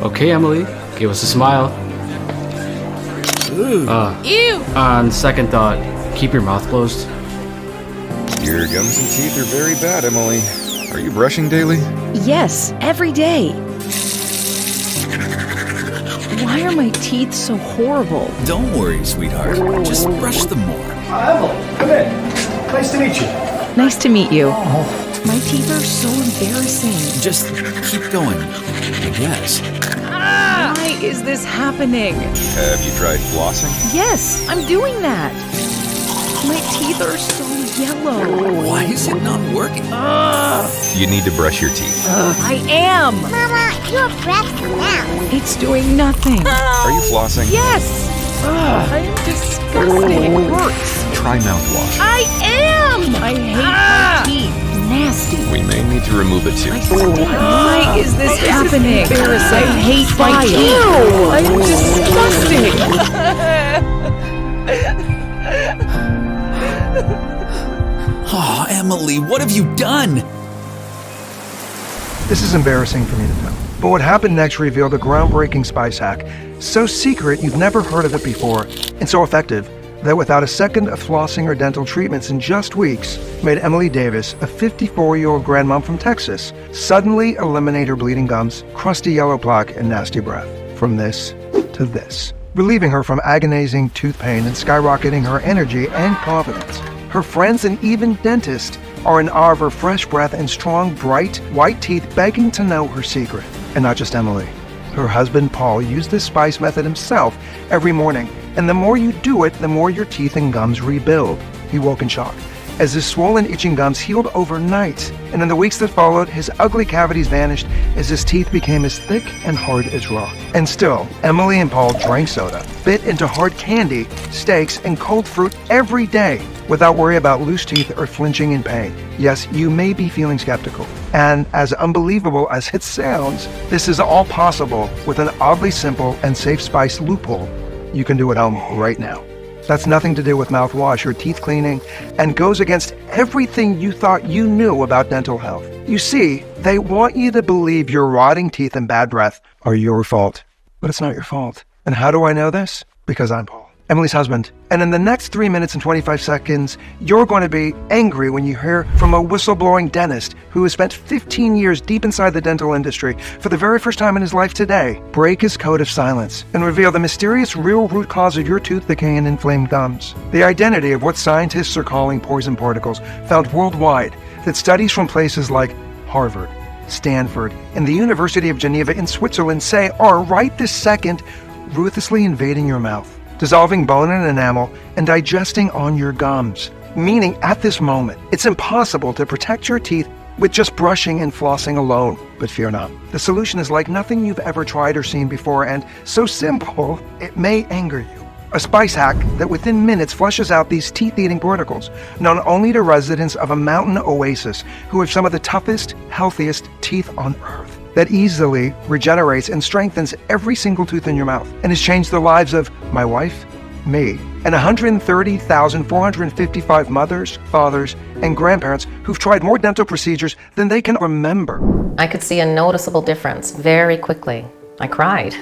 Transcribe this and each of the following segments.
Okay, Emily, give us a smile. Ew. On second thought, keep your mouth closed. Your gums and teeth are very bad, Emily. Are you brushing daily? Yes, every day. Why are my teeth so horrible? Don't worry, sweetheart. Just brush them more. Emily, come in. Nice to meet you. Nice to meet you. My teeth are so embarrassing. Just keep going, I guess. Why is this happening? Have you tried flossing? Yes, I'm doing that. My teeth are so yellow. Why is it not working? You need to brush your teeth. I am. Mama, your breath now. It's doing nothing. Are you flossing? Yes. I am disgusting. It hurts. Try mouthwash. I am. I hate my teeth. Nasty. We may need to remove a tooth. Why is this happening? I hate my teeth. I am disgusting. Oh, Emily, what have you done? This is embarrassing for me to tell. But what happened next revealed a groundbreaking spice hack. So secret you've never heard of it before, and so effective that without a second of flossing or dental treatments in just weeks, made Emily Davis, a 54-year-old grandmom from Texas, suddenly eliminate her bleeding gums, crusty yellow plaque, and nasty breath. From this to this. Relieving her from agonizing tooth pain and skyrocketing her energy and confidence. Her friends and even dentists are in awe of her fresh breath and strong, bright, white teeth, begging to know her secret. And not just Emily. Her husband, Paul, used this spice method himself every morning. And the more you do it, the more your teeth and gums rebuild. He woke in shock, as his swollen, itching gums healed overnight. And in the weeks that followed, his ugly cavities vanished as his teeth became as thick and hard as rock. And still, Emily and Paul drank soda, bit into hard candy, steaks, and cold fruit every day, without worry about loose teeth or flinching in pain. Yes, you may be feeling skeptical. And as unbelievable as it sounds, this is all possible with an oddly simple and safe spice loophole. You can do at home right now. That's nothing to do with mouthwash or teeth cleaning, and goes against everything you thought you knew about dental health. You see, they want you to believe your rotting teeth and bad breath are your fault. But it's not your fault. And how do I know this? Because I'm Paul, Emily's husband. And in the next 3 minutes and 25 seconds, you're going to be angry when you hear from a whistleblowing dentist who has spent 15 years deep inside the dental industry for the very first time in his life today, break his code of silence and reveal the mysterious real root cause of your tooth decay and inflamed gums. The identity of what scientists are calling poison particles found worldwide that studies from places like Harvard, Stanford, and the University of Geneva in Switzerland say are right this second ruthlessly invading your mouth, dissolving bone and enamel, and digesting on your gums. Meaning, at this moment, it's impossible to protect your teeth with just brushing and flossing alone. But fear not. The solution is like nothing you've ever tried or seen before, and so simple, it may anger you. A spice hack that within minutes flushes out these teeth-eating particles, known only to residents of a mountain oasis who have some of the toughest, healthiest teeth on earth, that easily regenerates and strengthens every single tooth in your mouth, and has changed the lives of my wife, me, and 130,455 mothers, fathers, and grandparents who've tried more dental procedures than they can remember. I could see a noticeable difference very quickly. I cried.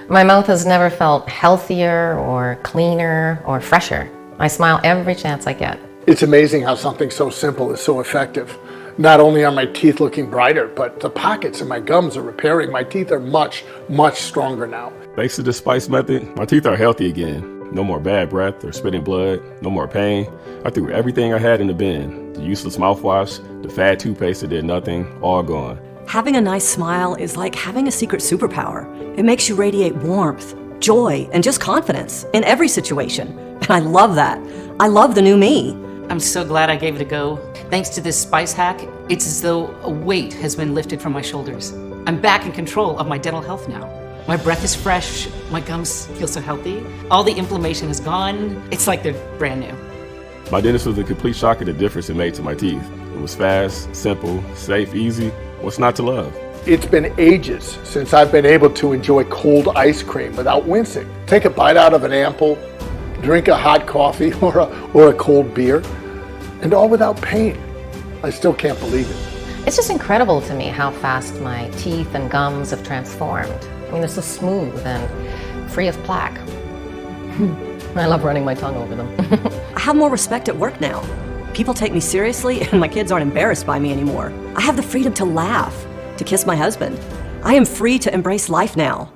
My mouth has never felt healthier or cleaner or fresher. I smile every chance I get. It's amazing how something so simple is so effective. Not only are my teeth looking brighter, but the pockets in my gums are repairing. My teeth are much, much stronger now. Thanks to the spice method, my teeth are healthy again. No more bad breath or spitting blood, no more pain. I threw everything I had in the bin. The useless mouthwash, the fad toothpaste that did nothing, all gone. Having a nice smile is like having a secret superpower. It makes you radiate warmth, joy, and just confidence in every situation. And I love that. I love the new me. I'm so glad I gave it a go. Thanks to this spice hack, it's as though a weight has been lifted from my shoulders. I'm back in control of my dental health now. My breath is fresh, my gums feel so healthy. All the inflammation is gone. It's like they're brand new. My dentist was a complete shock at the difference it made to my teeth. It was fast, simple, safe, easy. What's not to love? It's been ages since I've been able to enjoy cold ice cream without wincing. Take a bite out of an apple, drink a hot coffee or a cold beer, and all without pain. I still can't believe it. It's just incredible to me how fast my teeth and gums have transformed. I mean, they're so smooth and free of plaque. I love running my tongue over them. I have more respect at work now. People take me seriously, and my kids aren't embarrassed by me anymore. I have the freedom to laugh, to kiss my husband. I am free to embrace life now.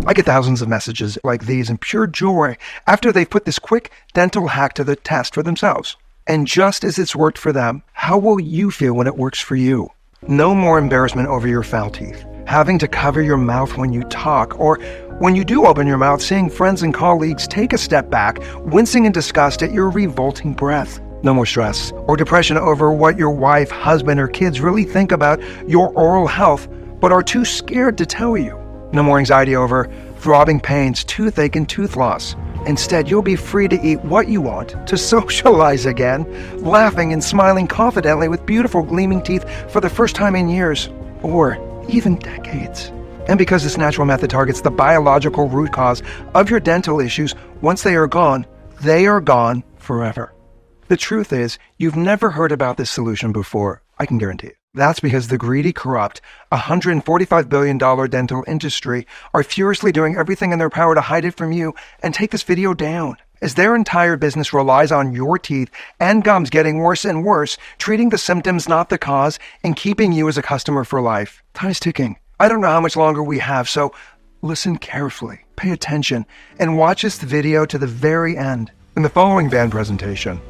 I get thousands of messages like these in pure joy after they've put this quick dental hack to the test for themselves. And just as it's worked for them, how will you feel when it works for you? No more embarrassment over your foul teeth, having to cover your mouth when you talk, or when you do open your mouth, seeing friends and colleagues take a step back, wincing in disgust at your revolting breath. No more stress or depression over what your wife, husband, or kids really think about your oral health, but are too scared to tell you. No more anxiety over throbbing pains, toothache, and tooth loss. Instead, you'll be free to eat what you want, to socialize again, laughing and smiling confidently with beautiful gleaming teeth for the first time in years, or even decades. And because this natural method targets the biological root cause of your dental issues, once they are gone forever. The truth is, you've never heard about this solution before, I can guarantee it. That's because the greedy, corrupt, $145 billion dental industry are furiously doing everything in their power to hide it from you and take this video down, as their entire business relies on your teeth and gums getting worse and worse, treating the symptoms, not the cause, and keeping you as a customer for life. Time is ticking. I don't know how much longer we have, so listen carefully, pay attention, and watch this video to the very end. In the following band presentation,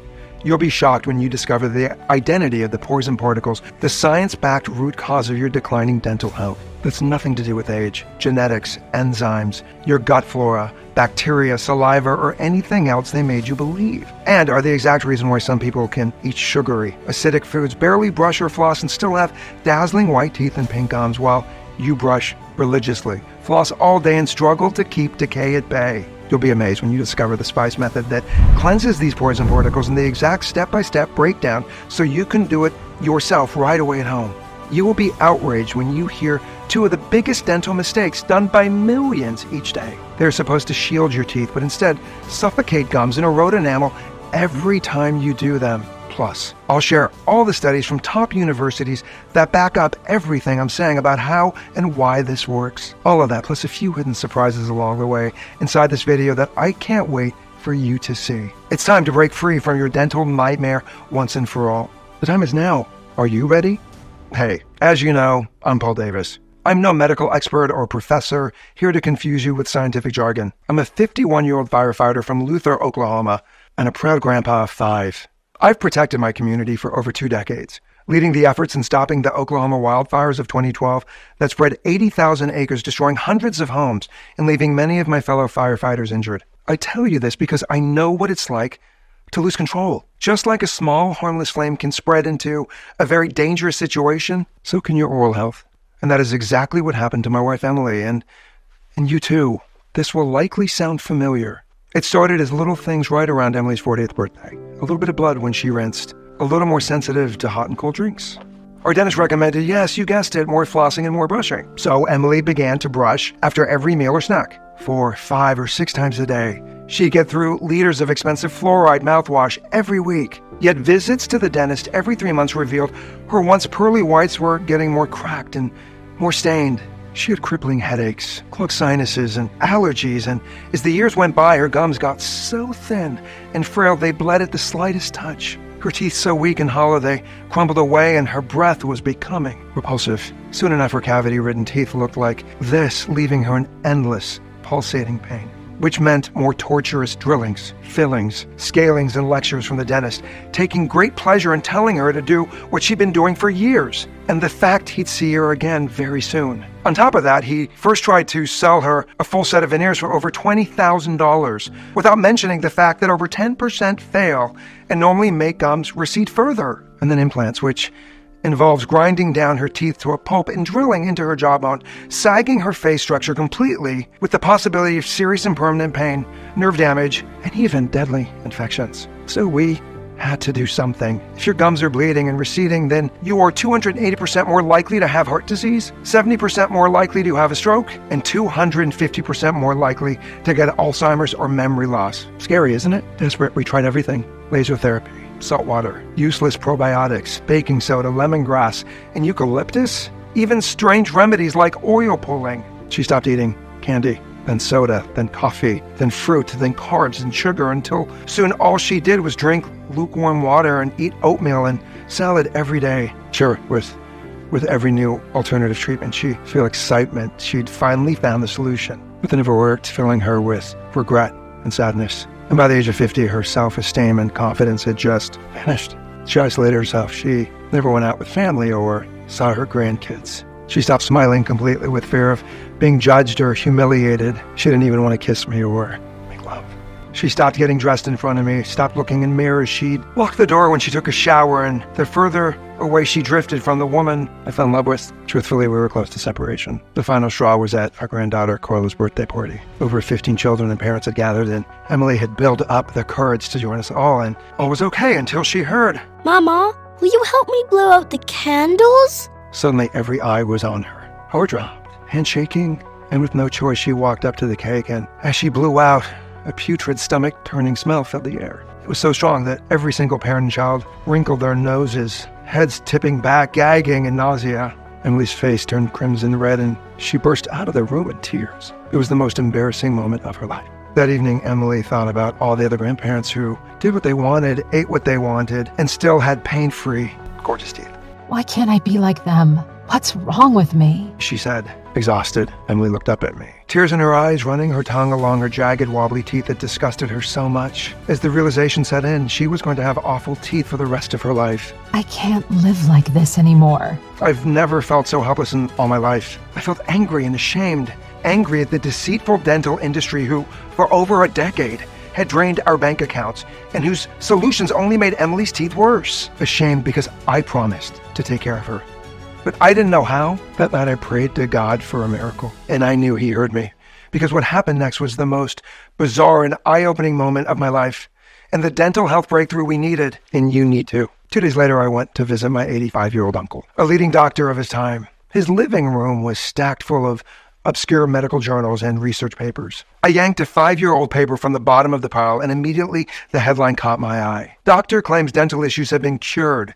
you'll be shocked when you discover the identity of the poison particles, the science-backed root cause of your declining dental health. That's nothing to do with age, genetics, enzymes, your gut flora, bacteria, saliva, or anything else they made you believe. And are the exact reason why some people can eat sugary, acidic foods, barely brush or floss, and still have dazzling white teeth and pink gums, while you brush religiously, floss all day, and struggle to keep decay at bay. You'll be amazed when you discover the spice method that cleanses these poison particles in the exact step-by-step breakdown so you can do it yourself right away at home. You will be outraged when you hear two of the biggest dental mistakes done by millions each day. They're supposed to shield your teeth, but instead suffocate gums and erode enamel every time you do them. Plus, I'll share all the studies from top universities that back up everything I'm saying about how and why this works. All of that, plus a few hidden surprises along the way inside this video that I can't wait for you to see. It's time to break free from your dental nightmare once and for all. The time is now. Are you ready? Hey, as you know, I'm Paul Davis. I'm no medical expert or professor here to confuse you with scientific jargon. I'm a 51-year-old firefighter from Luther, Oklahoma, and a proud grandpa of 5. I've protected my community for over 2 decades, leading the efforts in stopping the Oklahoma wildfires of 2012 that spread 80,000 acres, destroying hundreds of homes and leaving many of my fellow firefighters injured. I tell you this because I know what it's like to lose control. Just like a small, harmless flame can spread into a very dangerous situation, so can your oral health. And that is exactly what happened to my wife, Emily, and you too. This will likely sound familiar. It started as little things right around Emily's 40th birthday. A little bit of blood when she rinsed. A little more sensitive to hot and cold drinks. Our dentist recommended, yes, you guessed it, more flossing and more brushing. So Emily began to brush after every meal or snack, 4, 5, or 6 times a day. She'd get through liters of expensive fluoride mouthwash every week. Yet visits to the dentist every 3 months revealed her once pearly whites were getting more cracked and more stained. She had crippling headaches, clogged sinuses, and allergies, and as the years went by, her gums got so thin and frail they bled at the slightest touch. Her teeth so weak and hollow they crumbled away, and her breath was becoming repulsive. Soon enough, her cavity-ridden teeth looked like this, leaving her in endless, pulsating pain, which meant more torturous drillings, fillings, scalings, and lectures from the dentist, taking great pleasure in telling her to do what she'd been doing for years, and the fact he'd see her again very soon. On top of that, he first tried to sell her a full set of veneers for over $20,000, without mentioning the fact that over 10% fail and normally make gums recede further. And then implants, which involves grinding down her teeth to a pulp and drilling into her jawbone, sagging her face structure completely, with the possibility of serious and permanent pain, nerve damage, and even deadly infections. So we had to do something. If your gums are bleeding and receding, then you are 280% more likely to have heart disease, 70% more likely to have a stroke, and 250% more likely to get Alzheimer's or memory loss. Scary, isn't it? Desperate, we tried everything. Laser therapy, salt water, useless probiotics, baking soda, lemongrass, and eucalyptus, even strange remedies like oil pulling. She stopped eating candy, then soda, then coffee, then fruit, then carbs and sugar, until soon all she did was drink lukewarm water and eat oatmeal and salad every day. Sure, with every new alternative treatment, she'd feel excitement. She'd finally found the solution. But it never worked, filling her with regret and sadness. And by the age of 50, her self-esteem and confidence had just vanished. She isolated herself. She never went out with family or saw her grandkids. She stopped smiling completely with fear of being judged or humiliated. She didn't even want to kiss me or make love. She stopped getting dressed in front of me, stopped looking in mirrors. She'd lock the door when she took a shower, and the further away she drifted from the woman I fell in love with, truthfully, we were close to separation. The final straw was at our granddaughter Carla's birthday party. Over 15 children and parents had gathered, and Emily had built up the courage to join us all, and all was okay until she heard, Mama, will you help me blow out the candles? Suddenly, every eye was on her. Her dropped, handshaking, and with no choice, she walked up to the cake, and as she blew out, a putrid stomach-turning smell filled the air. It was so strong that every single parent and child wrinkled their noses, heads tipping back, gagging in nausea. Emily's face turned crimson red, and she burst out of the room in tears. It was the most embarrassing moment of her life. That evening, Emily thought about all the other grandparents who did what they wanted, ate what they wanted, and still had pain-free, gorgeous teeth. Why can't I be like them? What's wrong with me? She said, exhausted. Emily looked up at me, tears in her eyes, running her tongue along her jagged, wobbly teeth that disgusted her so much. As the realization set in, she was going to have awful teeth for the rest of her life. I can't live like this anymore. I've never felt so helpless in all my life. I felt angry and ashamed. Angry at the deceitful dental industry who, for over a decade, had drained our bank accounts and whose solutions only made Emily's teeth worse. Ashamed because I promised to take care of her. But I didn't know how. That night I prayed to God for a miracle, and I knew He heard me, because what happened next was the most bizarre and eye-opening moment of my life, and the dental health breakthrough we needed, and you need too. 2 days later, I went to visit my 85-year-old uncle, a leading doctor of his time. His living room was stacked full of obscure medical journals and research papers. I yanked a 5-year-old paper from the bottom of the pile, and immediately the headline caught my eye. Doctor claims dental issues have been cured,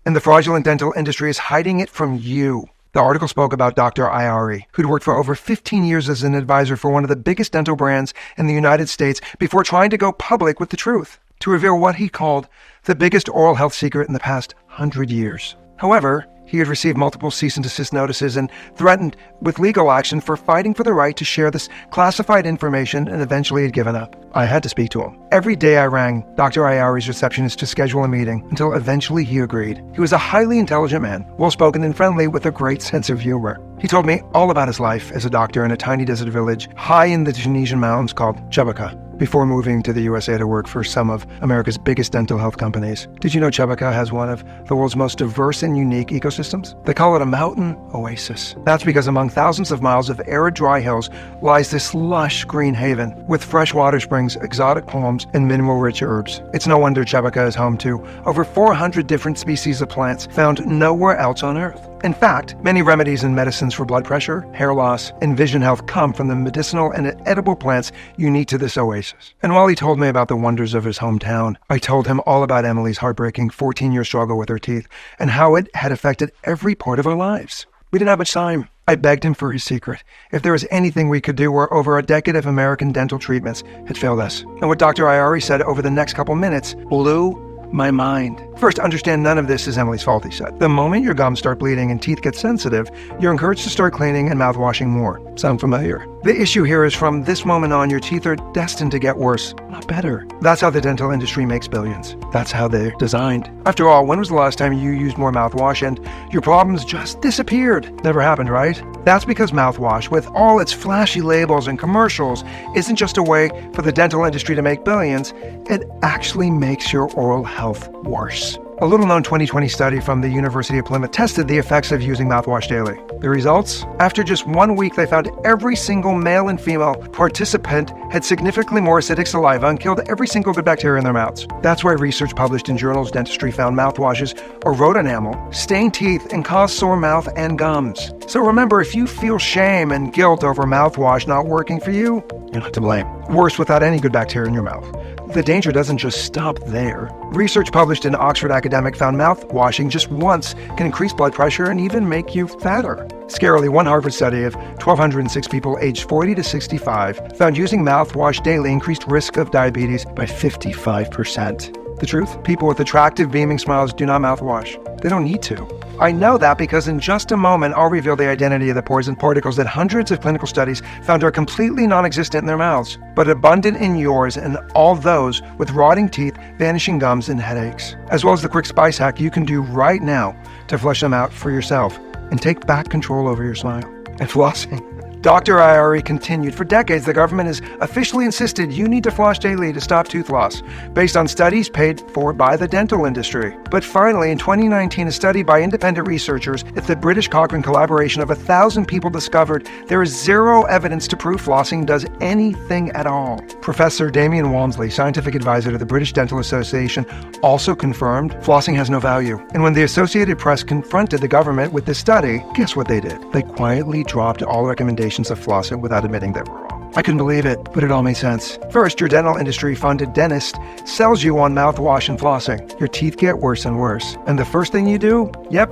and the fraudulent dental industry is hiding it from you. The article spoke about Dr. Iari, who'd worked for over 15 years as an advisor for one of the biggest dental brands in the United States before trying to go public with the truth, to reveal what he called the biggest oral health secret in the past 100 years. However, he had received multiple cease and desist notices and threatened with legal action for fighting for the right to share this classified information, and eventually had given up. I had to speak to him. Every day I rang Dr. Iari's receptionist to schedule a meeting until eventually he agreed. He was a highly intelligent man, well-spoken and friendly with a great sense of humor. He told me all about his life as a doctor in a tiny desert village high in the Tunisian mountains called Chebaka, before moving to the USA to work for some of America's biggest dental health companies. Did you know Chebaka has one of the world's most diverse and unique ecosystems? They call it a mountain oasis. That's because among thousands of miles of arid dry hills lies this lush green haven with fresh water springs, exotic palms, and mineral-rich herbs. It's no wonder Chebaka is home to over 400 different species of plants found nowhere else on Earth. In fact, many remedies and medicines for blood pressure, hair loss, and vision health come from the medicinal and edible plants unique to this oasis. And while he told me about the wonders of his hometown, I told him all about Emily's heartbreaking 14-year struggle with her teeth and how it had affected every part of our lives. We didn't have much time. I begged him for his secret. If there was anything we could do where over a decade of American dental treatments had failed us. And what Dr. Iari said over the next couple minutes blew my mind. First, understand none of this is Emily's fault, he said. The moment your gums start bleeding and teeth get sensitive, you're encouraged to start cleaning and mouthwashing more. Sound familiar? The issue here is from this moment on, your teeth are destined to get worse, not better. That's how the dental industry makes billions. That's how they're designed. After all, when was the last time you used more mouthwash and your problems just disappeared? Never happened, right? That's because mouthwash, with all its flashy labels and commercials, isn't just a way for the dental industry to make billions. It actually makes your oral health worse. A little-known 2020 study from the University of Plymouth tested the effects of using mouthwash daily. The results? After just 1 week, they found every single male and female participant had significantly more acidic saliva and killed every single good bacteria in their mouths. That's why research published in journals Dentistry found mouthwashes erode enamel, stain teeth, and cause sore mouth and gums. So remember, if you feel shame and guilt over mouthwash not working for you, you're not to blame. Worse, without any good bacteria in your mouth, the danger doesn't just stop there. Research published in Oxford Academic found mouth-washing just once can increase blood pressure and even make you fatter. Scarily, one Harvard study of 1,206 people aged 40 to 65 found using mouthwash daily increased risk of diabetes by 55%. The truth? People with attractive, beaming smiles do not mouthwash. They don't need to. I know that because in just a moment, I'll reveal the identity of the poison particles that hundreds of clinical studies found are completely non-existent in their mouths, but abundant in yours and all those with rotting teeth, vanishing gums, and headaches. As well as the quick spice hack you can do right now to flush them out for yourself and take back control over your smile. And flossing. Dr. IRE continued, for decades, the government has officially insisted you need to floss daily to stop tooth loss, based on studies paid for by the dental industry. But finally, in 2019, a study by independent researchers at the British Cochrane collaboration of 1,000 people discovered there is zero evidence to prove flossing does anything at all. Professor Damien Walmsley, scientific advisor to the British Dental Association, also confirmed flossing has no value. And when the Associated Press confronted the government with this study, guess what they did? They quietly dropped all recommendations of flossing without admitting they were wrong. I couldn't believe it, but it all made sense. First, your dental industry-funded dentist sells you on mouthwash and flossing. Your teeth get worse and worse. And the first thing you do? Yep,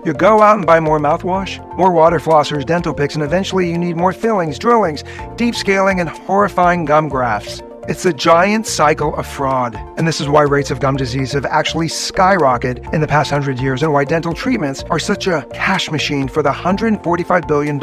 you go out and buy more mouthwash, more water flossers, dental picks, and eventually you need more fillings, drillings, deep scaling, and horrifying gum grafts. It's a giant cycle of fraud. And this is why rates of gum disease have actually skyrocketed in the past 100 years and why dental treatments are such a cash machine for the $145 billion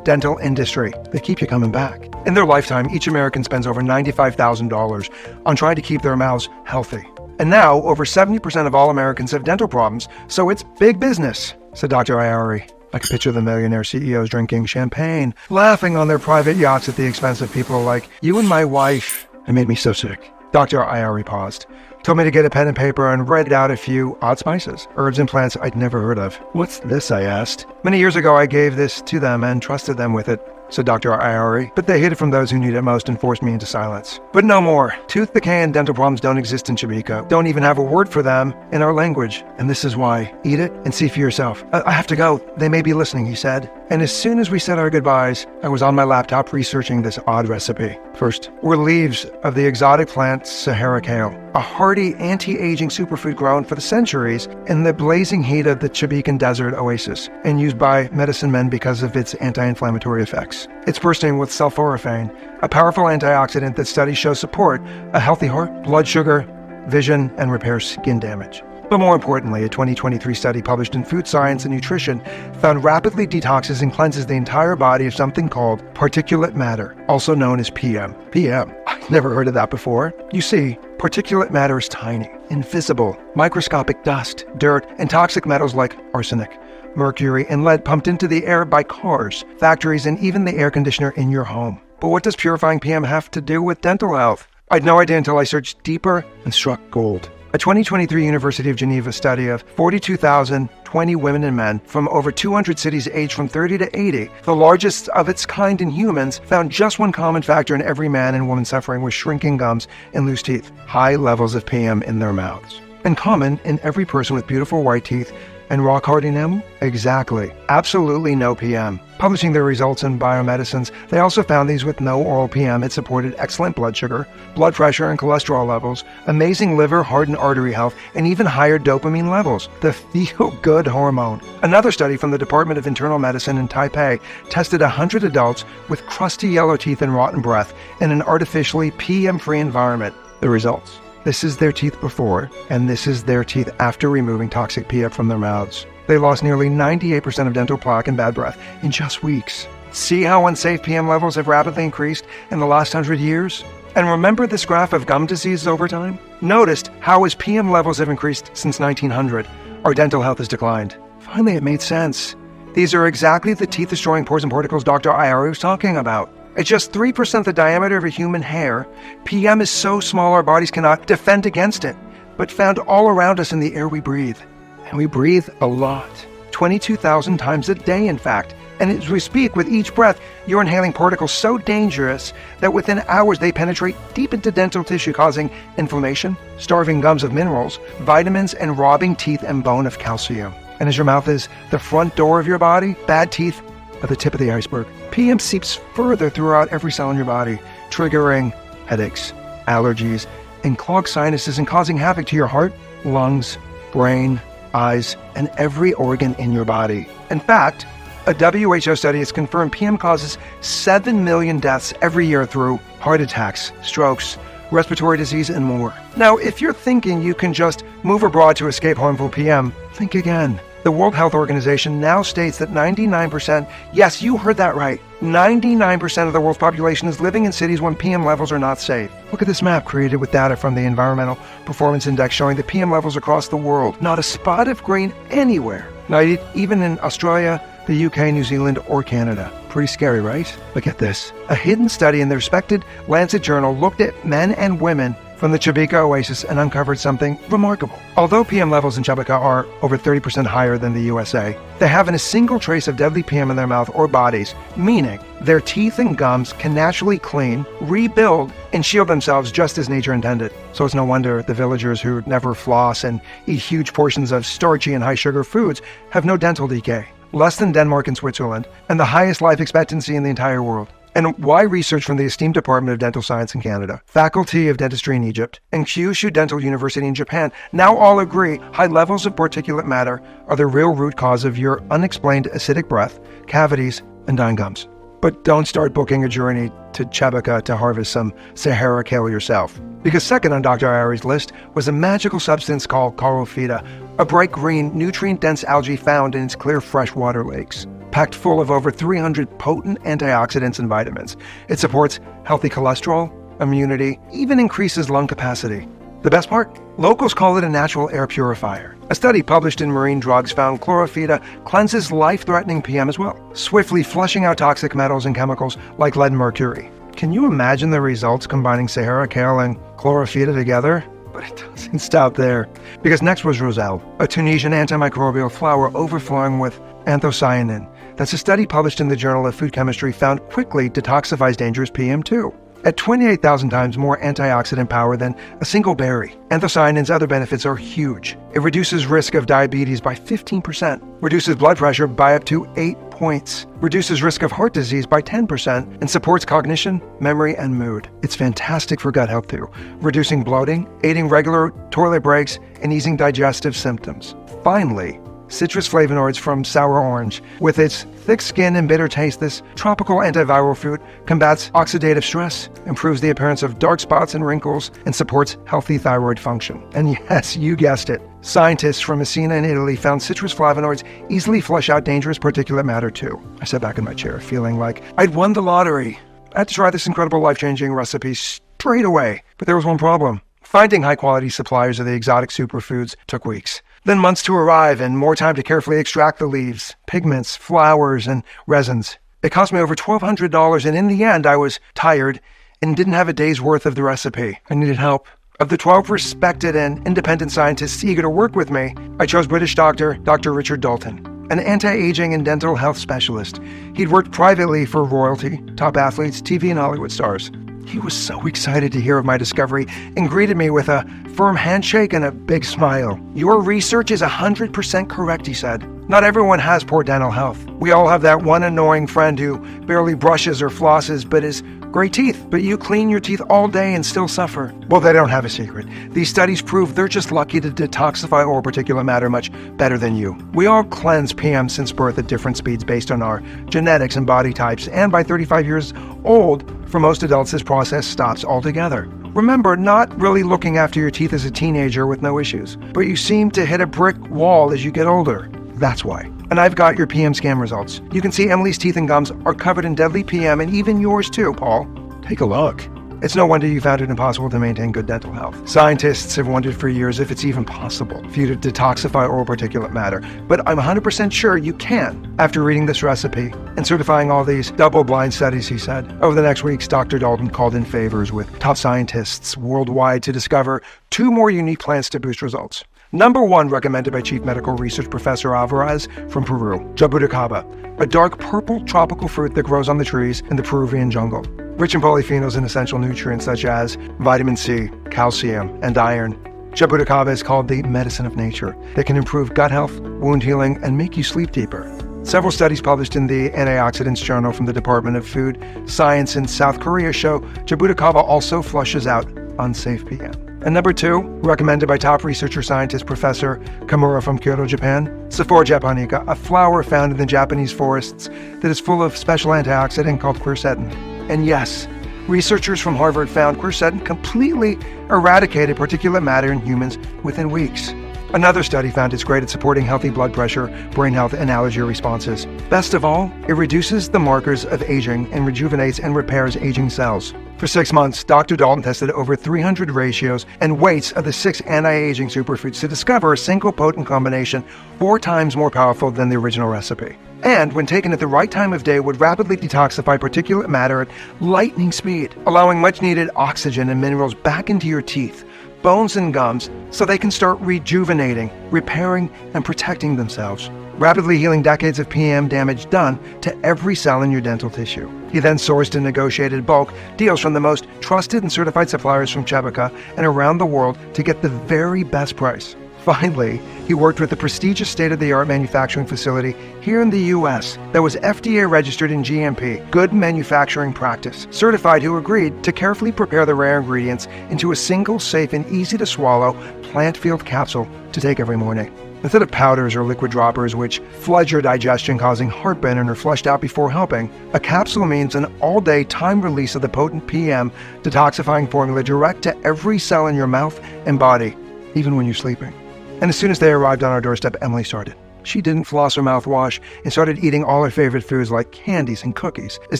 dental industry. They keep you coming back. In their lifetime, each American spends over $95,000 on trying to keep their mouths healthy. And now, over 70% of all Americans have dental problems, so it's big business, said Dr. IRE. I can picture the millionaire CEOs drinking champagne, laughing on their private yachts at the expense of people like you and my wife. It made me so sick. Dr. IRE paused, told me to get a pen and paper and read out a few odd spices, herbs and plants I'd never heard of. What's this, I asked. Many years ago I gave this to them and trusted them with it, said Dr. IRE, but they hid it from those who need it most and forced me into silence. But no more. Tooth decay and dental problems don't exist in Chibico. Don't even have a word for them in our language. And this is why. Eat it and see for yourself. I have to go. They may be listening, he said. And as soon as we said our goodbyes, I was on my laptop researching this odd recipe. First, were leaves of the exotic plant Sahara kale, a hardy anti-aging superfood grown for the centuries in the blazing heat of the Chibican desert oasis and used by medicine men because of its anti-inflammatory effects. It's bursting with sulforaphane, a powerful antioxidant that studies show support a healthy heart, blood sugar, vision, and repairs skin damage. But more importantly, a 2023 study published in Food Science and Nutrition found rapidly detoxes and cleanses the entire body of something called particulate matter, also known as PM. PM? I've never heard of that before. You see, particulate matter is tiny, invisible, microscopic dust, dirt, and toxic metals like arsenic, mercury, and lead pumped into the air by cars, factories, and even the air conditioner in your home. But what does purifying PM have to do with dental health? I had no idea until I searched deeper and struck gold. A 2023 University of Geneva study of 42,020 women and men from over 200 cities aged from 30 to 80, the largest of its kind in humans, found just one common factor in every man and woman suffering with shrinking gums and loose teeth: high levels of PM in their mouths. And common in every person with beautiful white teeth and rock-hard enamel? Exactly. Absolutely no PM. Publishing their results in Biomedicines, they also found these with no oral PM had supported excellent blood sugar, blood pressure, and cholesterol levels, amazing liver, heart, and artery health, and even higher dopamine levels, the feel-good hormone. Another study from the Department of Internal Medicine in Taipei tested 100 adults with crusty yellow teeth and rotten breath in an artificially PM-free environment. The results: this is their teeth before, and this is their teeth after removing toxic PM from their mouths. They lost nearly 98% of dental plaque and bad breath in just weeks. See how unsafe PM levels have rapidly increased in the last 100 years? And remember this graph of gum disease over time? Noticed how as PM levels have increased since 1900, our dental health has declined. Finally, it made sense. These are exactly the teeth-destroying pores and particles Dr. IRE was talking about. At just 3% the diameter of a human hair, PM is so small our bodies cannot defend against it, but found all around us in the air we breathe. And we breathe a lot. 22,000 times a day, in fact. And as we speak, with each breath, you're inhaling particles so dangerous that within hours they penetrate deep into dental tissue, causing inflammation, starving gums of minerals, vitamins, and robbing teeth and bone of calcium. And as your mouth is the front door of your body, bad teeth are the tip of the iceberg. PM seeps further throughout every cell in your body, triggering headaches, allergies, and clogged sinuses and causing havoc to your heart, lungs, brain, eyes, and every organ in your body. In fact, a WHO study has confirmed PM causes 7 million deaths every year through heart attacks, strokes, respiratory disease, and more. Now, if you're thinking you can just move abroad to escape harmful PM, think again. The World Health Organization now states that 99%, yes, you heard that right, 99% of the world's population is living in cities when PM levels are not safe. Look at this map created with data from the Environmental Performance Index showing the PM levels across the world. Not a spot of green anywhere. Not even in Australia, the UK, New Zealand, or Canada. Pretty scary, right? But get this. A hidden study in the respected Lancet journal looked at men and women from the Chibika Oasis and uncovered something remarkable. Although PM levels in Chibika are over 30% higher than the USA, they haven't a single trace of deadly PM in their mouth or bodies, meaning their teeth and gums can naturally clean, rebuild, and shield themselves just as nature intended. So it's no wonder the villagers who never floss and eat huge portions of starchy and high-sugar foods have no dental decay, less than Denmark and Switzerland, and the highest life expectancy in the entire world. And why research from the esteemed Department of Dental Science in Canada, Faculty of Dentistry in Egypt, and Kyushu Dental University in Japan now all agree high levels of particulate matter are the real root cause of your unexplained acidic breath, cavities, and dying gums. But don't start booking a journey to Chibika to harvest some Sahara kale yourself. Because second on Dr. Ari's list was a magical substance called chlorophyta, a bright green, nutrient-dense algae found in its clear freshwater lakes. Packed full of over 300 potent antioxidants and vitamins. It supports healthy cholesterol, immunity, even increases lung capacity. The best part? Locals call it a natural air purifier. A study published in Marine Drugs found chlorophyta cleanses life-threatening PM as well, swiftly flushing out toxic metals and chemicals like lead and mercury. Can you imagine the results combining Sahara kale and chlorophyta together? But it doesn't stop there, because next was roselle, a Tunisian antimicrobial flower overflowing with anthocyanin. That's a study published in the Journal of Food Chemistry found quickly detoxifies dangerous PM2. At 28,000 times more antioxidant power than a single berry. Anthocyanin's other benefits are huge. It reduces risk of diabetes by 15%, reduces blood pressure by up to 8 points, reduces risk of heart disease by 10%, and supports cognition, memory, and mood. It's fantastic for gut health too, reducing bloating, aiding regular toilet breaks, and easing digestive symptoms. Finally, citrus flavonoids from sour orange. With its thick skin and bitter taste, this tropical antiviral fruit combats oxidative stress, improves the appearance of dark spots and wrinkles, and supports healthy thyroid function. And yes, you guessed it. Scientists from Messina in Italy found citrus flavonoids easily flush out dangerous particulate matter too. I sat back in my chair feeling like I'd won the lottery. I had to try this incredible life-changing recipe straight away. But there was one problem. Finding high-quality suppliers of the exotic superfoods took weeks. Then months to arrive and more time to carefully extract the leaves, pigments, flowers, and resins. It cost me over $1,200, and in the end, I was tired and didn't have a day's worth of the recipe. I needed help. Of the 12 respected and independent scientists eager to work with me, I chose British doctor Dr. Richard Dalton, an anti-aging and dental health specialist. He'd worked privately for royalty, top athletes, TV and Hollywood stars. He was so excited to hear of my discovery and greeted me with a firm handshake and a big smile. Your research is 100% correct, he said. Not everyone has poor dental health. We all have that one annoying friend who barely brushes or flosses but has great teeth. But you clean your teeth all day and still suffer. Well, they don't have a secret. These studies prove they're just lucky to detoxify oral particulate matter much better than you. We all cleanse PM since birth at different speeds based on our genetics and body types, and by 35 years old, for most adults, this process stops altogether. Remember, not really looking after your teeth as a teenager with no issues, but you seem to hit a brick wall as you get older. That's why. And I've got your PM scan results. You can see Emily's teeth and gums are covered in deadly PM, and even yours too, Paul. Take a look. It's no wonder you found it impossible to maintain good dental health. Scientists have wondered for years if it's even possible for you to detoxify oral particulate matter, but I'm 100% sure you can after reading this recipe and certifying all these double-blind studies, he said. Over the next weeks, Dr. Dalton called in favors with top scientists worldwide to discover 2 more unique plants to boost results. Number 1, recommended by Chief Medical Research Professor Alvarez from Peru, jabuticaba, a dark purple tropical fruit that grows on the trees in the Peruvian jungle. Rich in polyphenols and essential nutrients such as vitamin C, calcium, and iron, jabuticaba is called the medicine of nature that can improve gut health, wound healing, and make you sleep deeper. Several studies published in the Antioxidants Journal from the Department of Food Science in South Korea show jabuticaba also flushes out unsafe PM. And number 2, recommended by top researcher scientist Professor Kamura from Kyoto, Japan, Sephora japonica, a flower found in the Japanese forests that is full of special antioxidant called quercetin. And yes, researchers from Harvard found quercetin completely eradicated particulate matter in humans within weeks. Another study found it's great at supporting healthy blood pressure, brain health, and allergy responses. Best of all, it reduces the markers of aging and rejuvenates and repairs aging cells. For 6 months, Dr. Dalton tested over 300 ratios and weights of the 6 anti-aging superfoods to discover a single potent combination 4 times more powerful than the original recipe. And when taken at the right time of day, would rapidly detoxify particulate matter at lightning speed, allowing much-needed oxygen and minerals back into your teeth, bones and gums, so they can start rejuvenating, repairing, and protecting themselves, rapidly healing decades of PM damage done to every cell in your dental tissue. He then sourced and negotiated bulk deals from the most trusted and certified suppliers from Chabaca and around the world to get the very best price. Finally, he worked with a prestigious state-of-the-art manufacturing facility here in the U.S. that was FDA registered in GMP, Good Manufacturing Practice, certified, who agreed to carefully prepare the rare ingredients into a single, safe, and easy-to-swallow plant-filled capsule to take every morning. Instead of powders or liquid droppers which flood your digestion causing heartburn and are flushed out before helping, a capsule means an all-day time release of the potent PM detoxifying formula direct to every cell in your mouth and body, even when you're sleeping. And as soon as they arrived on our doorstep, Emily started. She didn't floss her mouthwash and started eating all her favorite foods like candies and cookies, as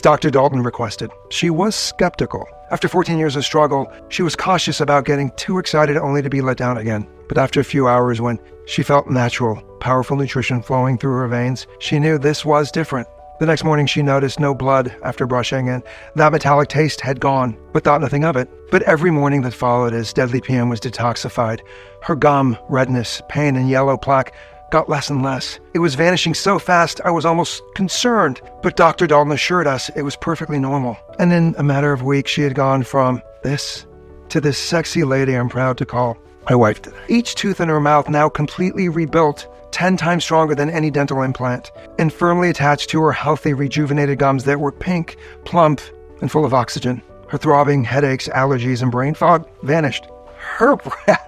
Dr. Dalton requested. She was skeptical. After 14 years of struggle, she was cautious about getting too excited only to be let down again. But after a few hours, when she felt natural, powerful nutrition flowing through her veins, she knew this was different. The next morning, she noticed no blood after brushing, and that metallic taste had gone, but thought nothing of it. But every morning that followed, as deadly PM was detoxified, her gum, redness, pain, and yellow plaque got less and less. It was vanishing so fast, I was almost concerned. But Dr. Dalton assured us it was perfectly normal. And in a matter of weeks, she had gone from this to this sexy lady I'm proud to call my wife today. Each tooth in her mouth now completely rebuilt, 10 times stronger than any dental implant, and firmly attached to her healthy, rejuvenated gums that were pink, plump, and full of oxygen. Her throbbing headaches, allergies, and brain fog vanished. Her breath,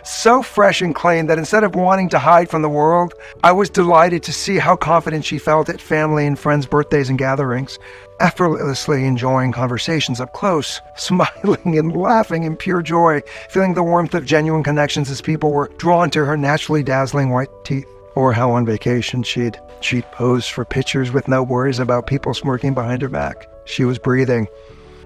so fresh and clean that instead of wanting to hide from the world, I was delighted to see how confident she felt at family and friends' birthdays and gatherings, effortlessly enjoying conversations up close, smiling and laughing in pure joy, feeling the warmth of genuine connections as people were drawn to her naturally dazzling white teeth. Or how on vacation she'd pose for pictures with no worries about people smirking behind her back. She was breathing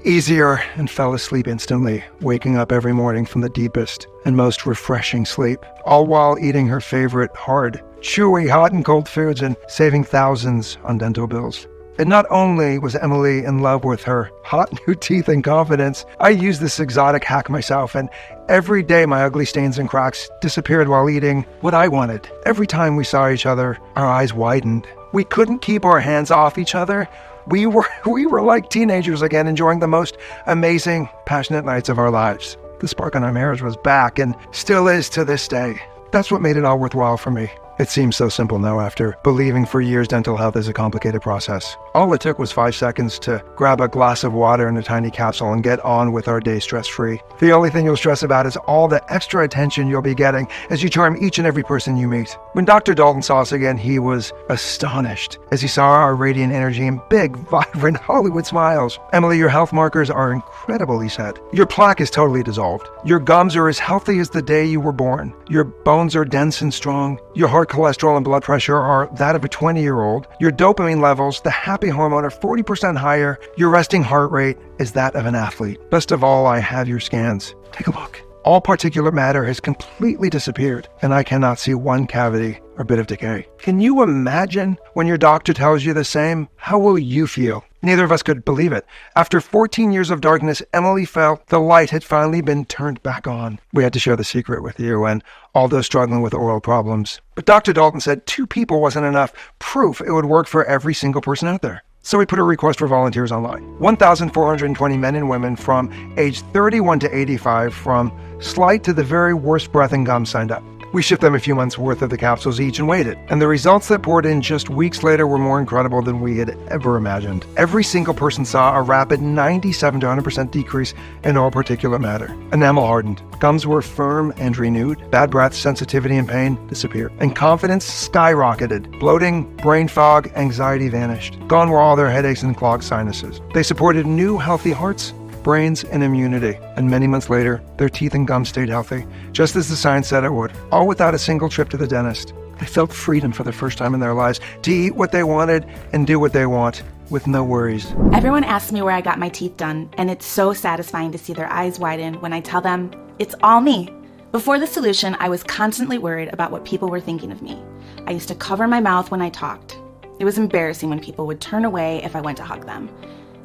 easier and fell asleep instantly, waking up every morning from the deepest and most refreshing sleep, all while eating her favorite hard, chewy, hot and cold foods and saving thousands on dental bills. And not only was Emily in love with her hot new teeth and confidence, I used this exotic hack myself, and every day my ugly stains and cracks disappeared while eating what I wanted. Every time we saw each other, our eyes widened. We couldn't keep our hands off each other. We were like teenagers again, enjoying the most amazing, passionate nights of our lives. The spark in our marriage was back and still is to this day. That's what made it all worthwhile for me. It seems so simple now after believing for years dental health is a complicated process. All it took was 5 seconds to grab a glass of water and a tiny capsule and get on with our day stress-free. The only thing you'll stress about is all the extra attention you'll be getting as you charm each and every person you meet. When Dr. Dalton saw us again, he was astonished as he saw our radiant energy and big, vibrant Hollywood smiles. Emily, your health markers are incredible, he said. Your plaque is totally dissolved. Your gums are as healthy as the day you were born. Your bones are dense and strong. Your heart cholesterol and blood pressure are that of a 20-year-old. Your dopamine levels, the happy hormone, are 40% higher. Your resting heart rate is that of an athlete. Best of all, I have your scans. Take a look. All particulate matter has completely disappeared, and I cannot see one cavity or bit of decay. Can you imagine when your doctor tells you the same? How will you feel? Neither of us could believe it. After 14 years of darkness, Emily felt the light had finally been turned back on. We had to share the secret with you and all those struggling with oral problems. But Dr. Dalton said 2 people wasn't enough proof it would work for every single person out there. So we put a request for volunteers online. 1,420 men and women from age 31 to 85, from slight to the very worst breath and gums, signed up. We shipped them a few months worth of the capsules each and waited, and the results that poured in just weeks later were more incredible than we had ever imagined. Every single person saw a rapid 97 to 100% decrease in all particulate matter. Enamel hardened, gums were firm and renewed, bad breath, sensitivity, and pain disappeared, and confidence skyrocketed. Bloating, brain fog, anxiety vanished. Gone were all their headaches and clogged sinuses. They supported new healthy hearts, brains, and immunity. And many months later, their teeth and gums stayed healthy, just as the science said it would, all without a single trip to the dentist. They felt freedom for the first time in their lives to eat what they wanted and do what they want, with no worries. Everyone asks me where I got my teeth done, and it's so satisfying to see their eyes widen when I tell them, it's all me. Before the solution, I was constantly worried about what people were thinking of me. I used to cover my mouth when I talked. It was embarrassing when people would turn away if I went to hug them.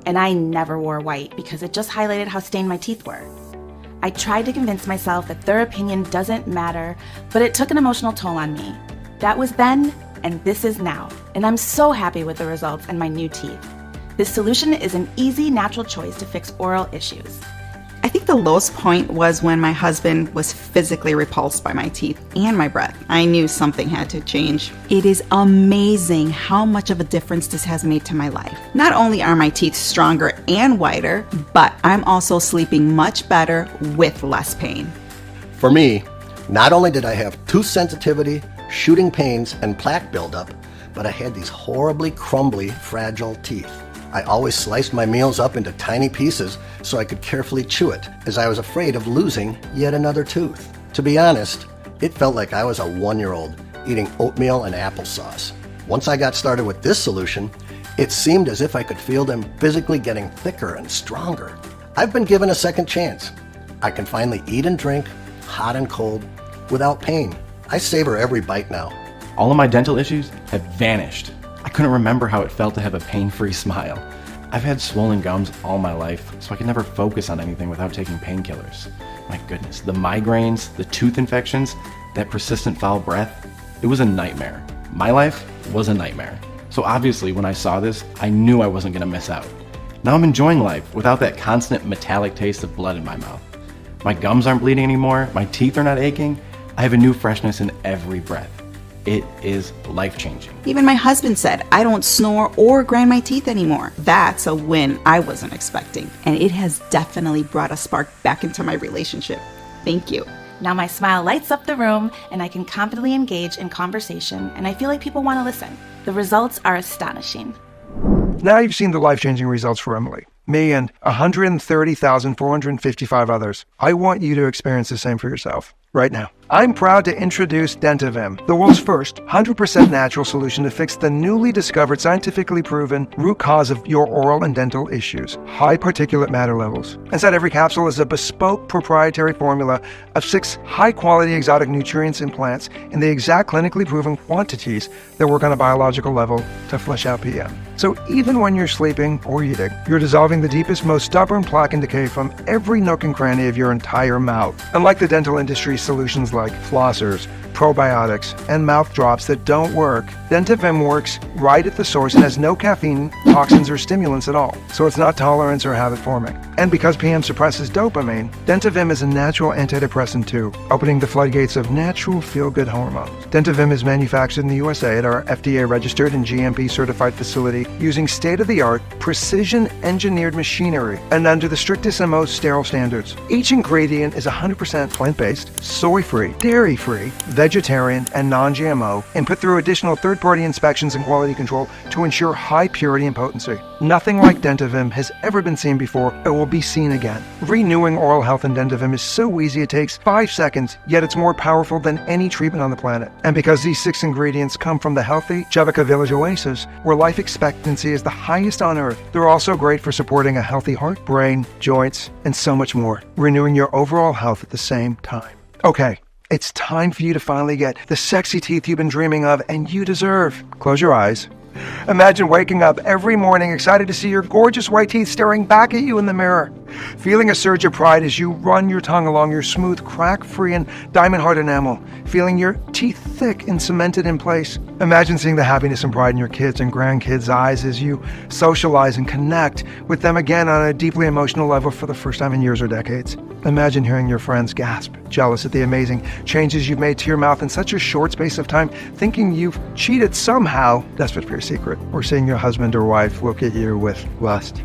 And I never wore white because it just highlighted how stained my teeth were. I tried to convince myself that their opinion doesn't matter, but it took an emotional toll on me. That was then, and this is now. And I'm so happy with the results and my new teeth. This solution is an easy, natural choice to fix oral issues. I think the lowest point was when my husband was physically repulsed by my teeth and my breath. I knew something had to change. It is amazing how much of a difference this has made to my life. Not only are my teeth stronger and whiter, but I'm also sleeping much better with less pain. For me, not only did I have tooth sensitivity, shooting pains, and plaque buildup, but I had these horribly crumbly, fragile teeth. I always sliced my meals up into tiny pieces so I could carefully chew it, as I was afraid of losing yet another tooth. To be honest, it felt like I was a 1-year-old eating oatmeal and applesauce. Once I got started with this solution, it seemed as if I could feel them physically getting thicker and stronger. I've been given a second chance. I can finally eat and drink, hot and cold, without pain. I savor every bite now. All of my dental issues have vanished. I couldn't remember how it felt to have a pain-free smile. I've had swollen gums all my life, so I could never focus on anything without taking painkillers. My goodness, the migraines, the tooth infections, that persistent foul breath, it was a nightmare. My life was a nightmare. So obviously when I saw this, I knew I wasn't gonna miss out. Now I'm enjoying life without that constant metallic taste of blood in my mouth. My gums aren't bleeding anymore, my teeth are not aching, I have a new freshness in every breath. It is life-changing. Even my husband said, I don't snore or grind my teeth anymore. That's a win I wasn't expecting. And it has definitely brought a spark back into my relationship. Thank you. Now my smile lights up the room and I can confidently engage in conversation, and I feel like people want to listen. The results are astonishing. Now you've seen the life-changing results for Emily, me, and 130,455 others. I want you to experience the same for yourself right now. I'm proud to introduce Dentavim, the world's first 100% natural solution to fix the newly discovered, scientifically proven root cause of your oral and dental issues, high particulate matter levels. Inside every capsule is a bespoke proprietary formula of 6 high-quality exotic nutrients and plants in the exact clinically proven quantities that work on a biological level to flush out PM. So even when you're sleeping or eating, you're dissolving the deepest, most stubborn plaque and decay from every nook and cranny of your entire mouth. Unlike the dental industry's solutions like flossers, probiotics, and mouth drops that don't work, Dentavim works right at the source and has no caffeine, toxins, or stimulants at all, so it's not tolerance or habit forming. And because PM suppresses dopamine, Dentavim is a natural antidepressant too, opening the floodgates of natural feel-good hormones. Dentavim is manufactured in the USA at our FDA-registered and GMP-certified facility using state-of-the-art, precision-engineered machinery and under the strictest and most sterile standards. Each ingredient is 100% plant-based, soy-free, dairy-free, vegetarian, and non-GMO, and put through additional third-party inspections and quality control to ensure high purity and potency. Nothing like Dentavim has ever been seen before or will be seen again. Renewing oral health in Dentavim is so easy it takes 5 seconds, yet it's more powerful than any treatment on the planet. And because these 6 ingredients come from the healthy Jevika Village Oasis, where life expectancy is the highest on earth, they're also great for supporting a healthy heart, brain, joints, and so much more, renewing your overall health at the same time. Okay, it's time for you to finally get the sexy teeth you've been dreaming of and you deserve. Close your eyes. Imagine waking up every morning excited to see your gorgeous white teeth staring back at you in the mirror. Feeling a surge of pride as you run your tongue along your smooth, crack-free and diamond-hard enamel. Feeling your teeth thick and cemented in place. Imagine seeing the happiness and pride in your kids' and grandkids' eyes as you socialize and connect with them again on a deeply emotional level for the first time in years or decades. Imagine hearing your friends gasp, jealous at the amazing changes you've made to your mouth in such a short space of time, thinking you've cheated somehow, desperate for your secret, or seeing your husband or wife look at you with lust.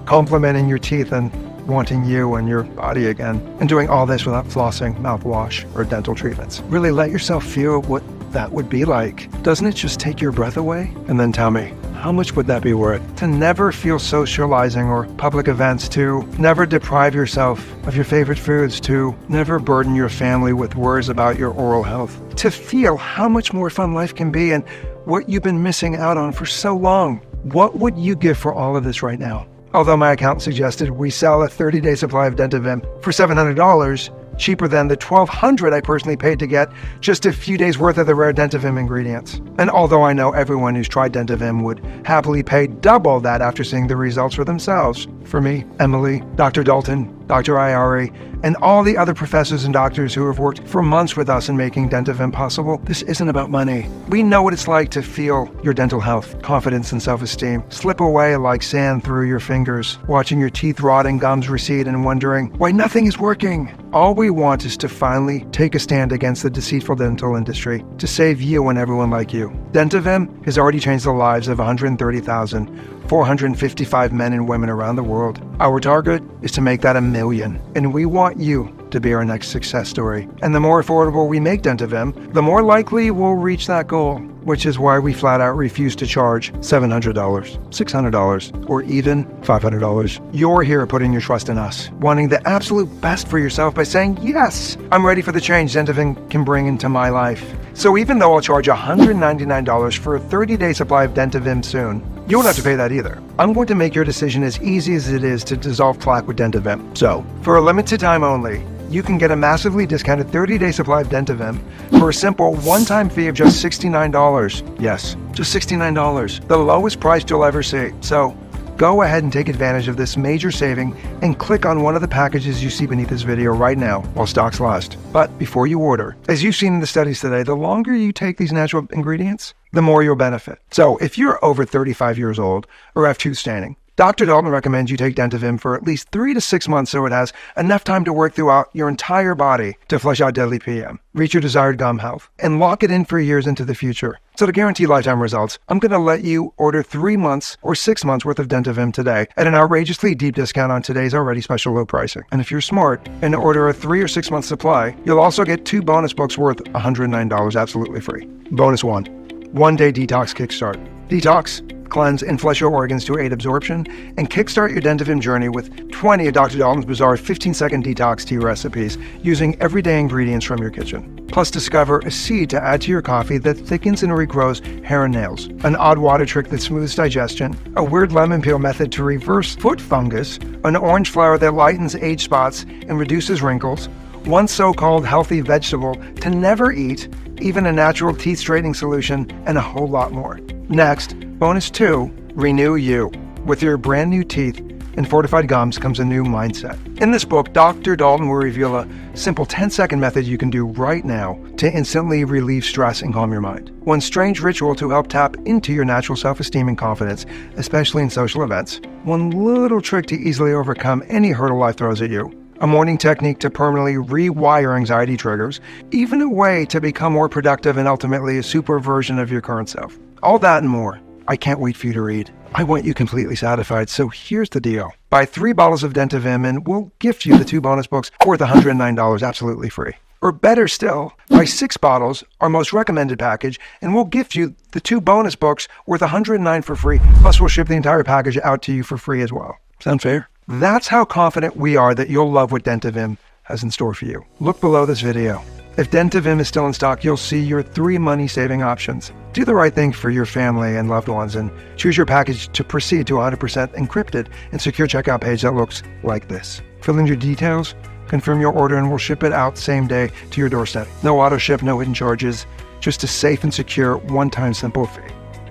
Complimenting your teeth and wanting you and your body again, and doing all this without flossing, mouthwash, or dental treatments. Really let yourself feel what that would be like. Doesn't it just take your breath away? And then tell me, how much would that be worth? To never feel socializing or public events, to never deprive yourself of your favorite foods, to never burden your family with worries about your oral health, to feel how much more fun life can be and what you've been missing out on for so long. What would you give for all of this right now? Although my accountant suggested we sell a 30-day supply of Dentavim for $700, cheaper than the $1,200 I personally paid to get just a few days worth of the rare Dentavim ingredients. And although I know everyone who's tried Dentavim would happily pay double that after seeing the results for themselves, for me, Emily, Dr. Dalton, Dr. Iari, and all the other professors and doctors who have worked for months with us in making Dentavim possible, this isn't about money. We know what it's like to feel your dental health, confidence, and self-esteem slip away like sand through your fingers, watching your teeth rot and gums recede and wondering why nothing is working. All we want is to finally take a stand against the deceitful dental industry to save you and everyone like you. Dentavim has already changed the lives of 130,455 men and women around the world. Our target is to make that 1 million, and we want you to be our next success story. And the more affordable we make Dentavim, the more likely we'll reach that goal, which is why we flat out refuse to charge $700, $600, or even $500. You're here putting your trust in us, wanting the absolute best for yourself by saying, yes, I'm ready for the change Dentavim can bring into my life. So even though I'll charge $199 for a 30-day supply of Dentavim soon, you won't have to pay that either. I'm going to make your decision as easy as it is to dissolve plaque with Dentavim. So, for a limited time only, you can get a massively discounted 30-day supply of Dentavim for a simple one-time fee of just $69. Yes, just $69, the lowest price you'll ever see. So, go ahead and take advantage of this major saving and click on one of the packages you see beneath this video right now while stocks last. But before you order, as you've seen in the studies today, the longer you take these natural ingredients, the more you'll benefit. So if you're over 35 years old or have tooth staining, Dr. Dalton recommends you take Dentavim for at least 3 to 6 months so it has enough time to work throughout your entire body to flush out deadly PM, reach your desired gum health, and lock it in for years into the future. So to guarantee lifetime results, I'm going to let you order 3 months or 6 months worth of Dentavim today at an outrageously deep discount on today's already special low pricing. And if you're smart and order a 3 or 6 month supply, you'll also get 2 bonus books worth $109 absolutely free. Bonus 1, 1-day detox kickstart. Detox, cleanse, and flush your organs to aid absorption, and kickstart your Dentavim journey with 20 of Dr. Dalton's bizarre 15-second detox tea recipes using everyday ingredients from your kitchen. Plus, discover a seed to add to your coffee that thickens and regrows hair and nails, an odd water trick that smooths digestion, a weird lemon peel method to reverse foot fungus, an orange flower that lightens age spots and reduces wrinkles, one so-called healthy vegetable to never eat, even a natural teeth straightening solution, and a whole lot more. Next, bonus 2, renew you. With your brand new teeth and fortified gums comes a new mindset. In this book, Dr. Dalton will reveal a simple 10-second method you can do right now to instantly relieve stress and calm your mind. One strange ritual to help tap into your natural self-esteem and confidence, especially in social events. One little trick to easily overcome any hurdle life throws at you. A morning technique to permanently rewire anxiety triggers, even a way to become more productive and ultimately a super version of your current self. All that and more. I can't wait for you to read. I want you completely satisfied, so here's the deal. Buy 3 bottles of Dentavim and we'll gift you the 2 bonus books worth $109 absolutely free. Or better still, buy 6 bottles, our most recommended package, and we'll gift you the 2 bonus books worth $109 for free, plus we'll ship the entire package out to you for free as well. Sound fair? That's how confident we are that you'll love what Dentavim has in store for you. Look below this video. If Dentavim is still in stock, you'll see your 3 money-saving options. Do the right thing for your family and loved ones and choose your package to proceed to 100% encrypted and secure checkout page that looks like this. Fill in your details, confirm your order, and we'll ship it out same day to your doorstep. No auto ship, no hidden charges, just a safe and secure one-time simple fee.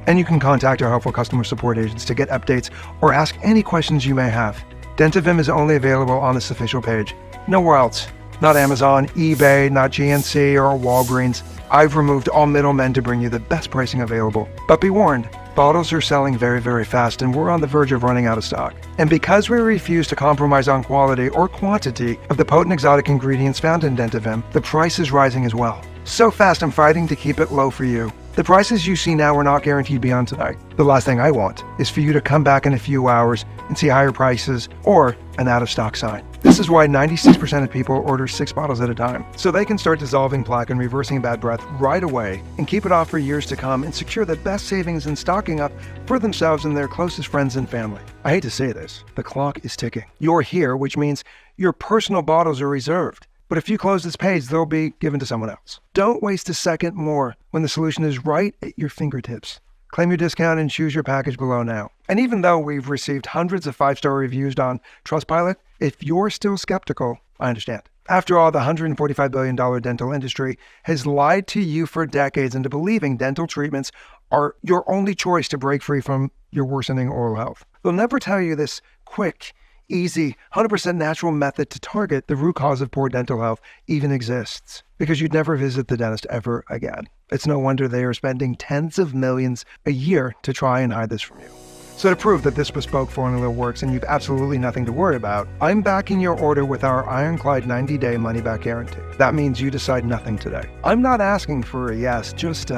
And you can contact our helpful customer support agents to get updates or ask any questions you may have. Dentavim is only available on this official page. Nowhere else. Not Amazon, eBay, not GNC or Walgreens. I've removed all middlemen to bring you the best pricing available. But be warned, bottles are selling very, very fast and we're on the verge of running out of stock. And because we refuse to compromise on quality or quantity of the potent exotic ingredients found in Dentavim, the price is rising as well. So fast I'm fighting to keep it low for you. The prices you see now are not guaranteed beyond tonight. The last thing I want is for you to come back in a few hours and see higher prices or an out-of-stock sign. This is why 96% of people order 6 bottles at a time, so they can start dissolving plaque and reversing bad breath right away and keep it off for years to come and secure the best savings and stocking up for themselves and their closest friends and family. I hate to say this, the clock is ticking. You're here, which means your personal bottles are reserved. But if you close this page, they'll be given to someone else. Don't waste a second more when the solution is right at your fingertips. Claim your discount and choose your package below now. And even though we've received hundreds of 5-star reviews on Trustpilot, if you're still skeptical, I understand. After all, the $145 billion dental industry has lied to you for decades into believing dental treatments are your only choice to break free from your worsening oral health. They'll never tell you this quick, easy, 100% natural method to target the root cause of poor dental health even exists, because you'd never visit the dentist ever again. It's no wonder they are spending tens of millions a year to try and hide this from you. So to prove that this bespoke formula works and you've absolutely nothing to worry about, I'm backing your order with our ironclad 90-day money-back guarantee. That means you decide nothing today. I'm not asking for a yes, just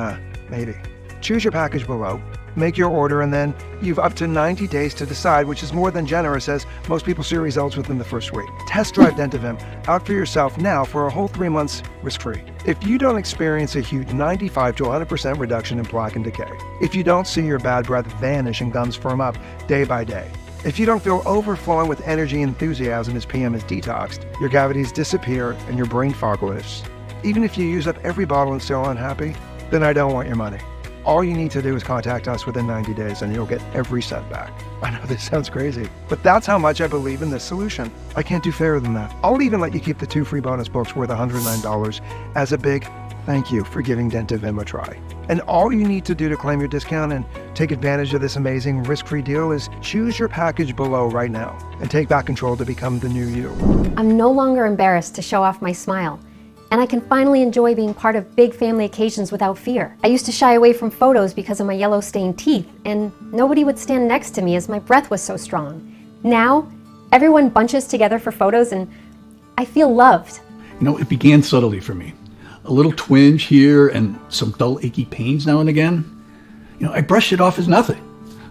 maybe. Choose your package below, make your order, and then you've up to 90 days to decide, which is more than generous as most people see results within the first week. Test drive Dentavim out for yourself now for a whole 3 months risk-free. If you don't experience a huge 95 to 100% reduction in plaque and decay, if you don't see your bad breath vanish and gums firm up day by day, if you don't feel overflowing with energy and enthusiasm as PM is detoxed, your cavities disappear and your brain fog lifts, even if you use up every bottle and still unhappy, then I don't want your money. All you need to do is contact us within 90 days and you'll get every cent back. I know this sounds crazy, but that's how much I believe in this solution. I can't do fairer than that. I'll even let you keep the 2 free bonus books worth $109 as a big thank you for giving Dentavim a try. And all you need to do to claim your discount and take advantage of this amazing risk-free deal is choose your package below right now and take back control to become the new you. I'm no longer embarrassed to show off my smile. And I can finally enjoy being part of big family occasions without fear. I used to shy away from photos because of my yellow-stained teeth, and nobody would stand next to me as my breath was so strong. Now, everyone bunches together for photos and I feel loved. You know, it began subtly for me. A little twinge here and some dull, achy pains now and again. You know, I brushed it off as nothing.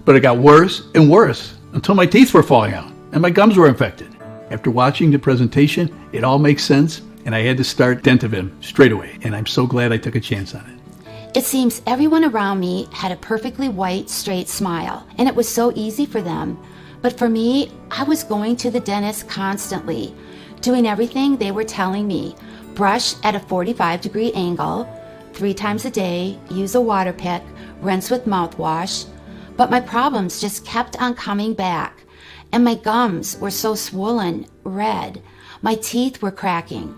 But it got worse and worse until my teeth were falling out and my gums were infected. After watching the presentation, it all makes sense. And I had to start Dentavim straight away, and I'm so glad I took a chance on it. It seems everyone around me had a perfectly white, straight smile, and it was so easy for them. But for me, I was going to the dentist constantly, doing everything they were telling me. Brush at a 45-degree angle, 3 times a day, use a water pick, rinse with mouthwash. But my problems just kept on coming back, and my gums were so swollen, red. My teeth were cracking.